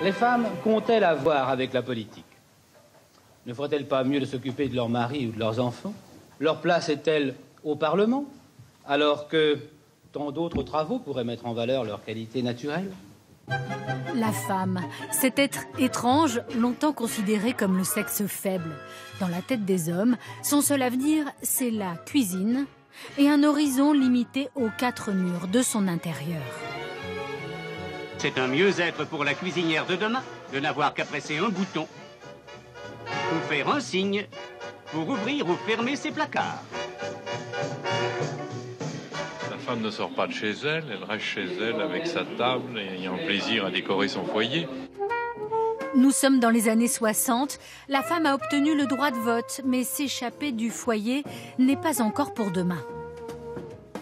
Les femmes qu'ont-elles à voir avec la politique? Ne ferait-elles pas mieux de s'occuper de leurs maris ou de leurs enfants? Leur place est-elle au Parlement, alors que tant d'autres travaux pourraient mettre en valeur leur qualité naturelle? La femme, cet être étrange, longtemps considéré comme le sexe faible. Dans la tête des hommes, son seul avenir, c'est la cuisine et un horizon limité aux 4 murs de son intérieur. C'est un mieux-être pour la cuisinière de demain de n'avoir qu'à presser un bouton ou faire un signe pour ouvrir ou fermer ses placards. La femme ne sort pas de chez elle, elle reste chez elle avec sa table et ayant plaisir à décorer son foyer. Nous sommes dans les années 60. La femme a obtenu le droit de vote, mais s'échapper du foyer n'est pas encore pour demain.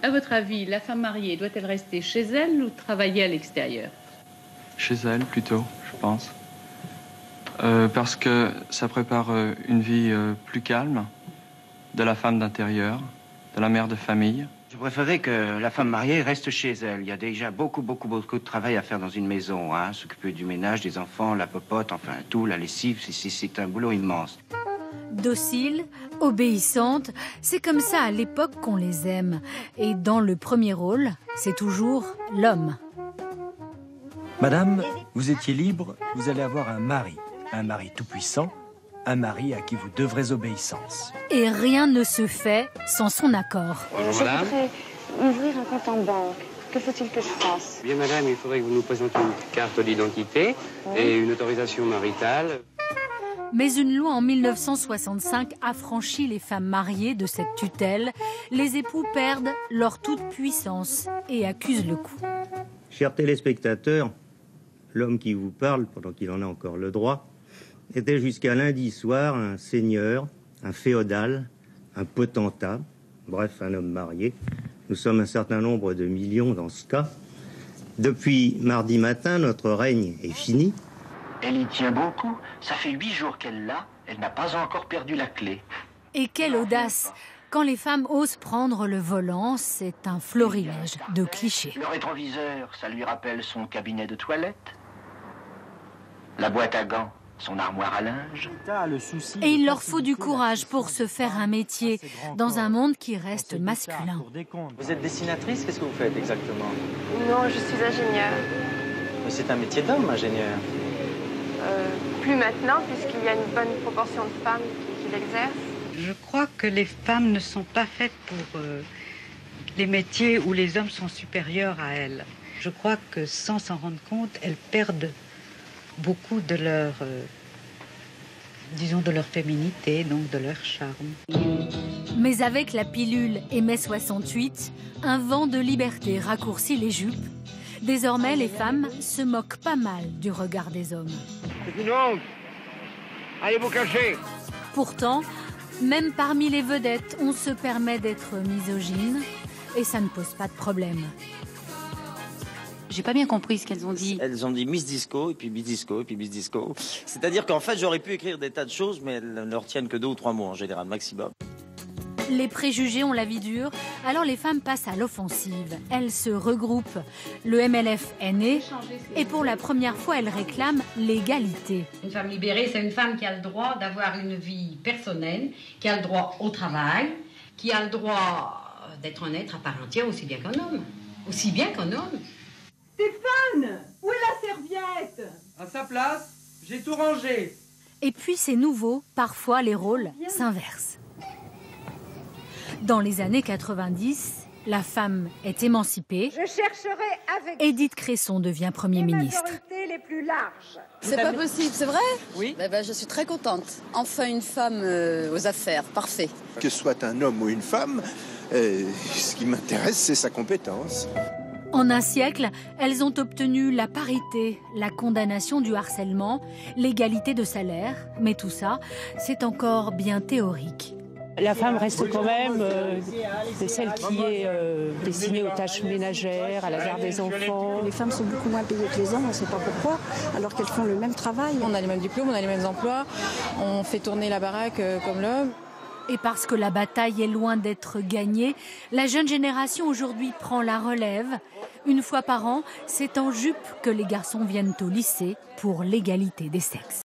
À votre avis, la femme mariée doit-elle rester chez elle ou travailler à l'extérieur? Chez elle, plutôt, je pense. Parce que ça prépare une vie plus calme de la femme d'intérieur, de la mère de famille. Je préférerais que la femme mariée reste chez elle. Il y a déjà beaucoup de travail à faire dans une maison. Hein. S'occuper du ménage, des enfants, la popote, enfin tout, la lessive, c'est un boulot immense. Docile, obéissante, c'est comme ça à l'époque qu'on les aime. Et dans le premier rôle, c'est toujours l'homme. Madame, vous étiez libre, vous allez avoir un mari tout-puissant, un mari à qui vous devrez obéissance. Et rien ne se fait sans son accord. Bonjour madame. Je voudrais ouvrir un compte en banque. Que faut-il que je fasse? Bien madame, il faudrait que vous nous présentiez une carte d'identité et une autorisation maritale. Mais une loi en 1965 affranchit les femmes mariées de cette tutelle. Les époux perdent leur toute-puissance et accusent le coup. Chers téléspectateurs, l'homme qui vous parle, pendant qu'il en a encore le droit, était jusqu'à lundi soir un seigneur, un féodal, un potentat, bref, un homme marié. Nous sommes un certain nombre de millions dans ce cas. Depuis mardi matin, notre règne est fini. Elle y tient beaucoup. Ça fait 8 jours qu'elle l'a. Elle n'a pas encore perdu la clé. Et quelle audace! Quand les femmes osent prendre le volant, c'est un florilège de clichés. Le rétroviseur, ça lui rappelle son cabinet de toilette. La boîte à gants, son armoire à linge. Et il leur faut du courage pour se faire un métier dans un monde qui reste masculin. Vous êtes dessinatrice, qu'est-ce que vous faites exactement? Non, je suis ingénieure. Mais c'est un métier d'homme, ingénieur. Plus maintenant, puisqu'il y a une bonne proportion de femmes qui l'exercent. Je crois que les femmes ne sont pas faites pour les métiers où les hommes sont supérieurs à elles. Je crois que sans s'en rendre compte, elles perdent beaucoup de leur, disons, de leur féminité, donc de leur charme. Mais avec la pilule et mai 68, un vent de liberté raccourcit les jupes. Désormais, les femmes se moquent pas mal du regard des hommes. C'est une honte. Allez vous cacher. Pourtant, même parmi les vedettes, on se permet d'être misogyne et ça ne pose pas de problème. J'ai pas bien compris ce qu'elles ont dit. Elles ont dit Miss Disco, et puis Miss Disco, et puis Miss Disco. C'est-à-dire qu'en fait, j'aurais pu écrire des tas de choses, mais elles ne retiennent que 2 ou 3 mots en général, maximum. Les préjugés ont la vie dure, alors les femmes passent à l'offensive. Elles se regroupent. Le MLF est né et pour la première fois, elles réclament l'égalité. Une femme libérée, c'est une femme qui a le droit d'avoir une vie personnelle, qui a le droit au travail, qui a le droit d'être un être à part entière aussi bien qu'un homme. Aussi bien qu'un homme. Stéphane, où est la serviette? À sa place, j'ai tout rangé. Et puis c'est nouveau, parfois les rôles s'inversent. Dans les années 90, la femme est émancipée. Je chercherai avec Édith Cresson devient Premier ministre. les plus larges. C'est pas possible, c'est vrai? Oui. Je suis très contente. Enfin une femme aux affaires, parfait. Que ce soit un homme ou une femme, ce qui m'intéresse, c'est sa compétence. En un siècle, elles ont obtenu la parité, la condamnation du harcèlement, l'égalité de salaire. Mais tout ça, c'est encore bien théorique. La femme reste quand même celle qui est destinée aux tâches ménagères, à la garde des enfants. Les femmes sont beaucoup moins payées que les hommes, on ne sait pas pourquoi, alors qu'elles font le même travail. On a les mêmes diplômes, on a les mêmes emplois, on fait tourner la baraque comme l'homme. Et parce que la bataille est loin d'être gagnée, la jeune génération aujourd'hui prend la relève. Une fois par an, c'est en jupe que les garçons viennent au lycée pour l'égalité des sexes.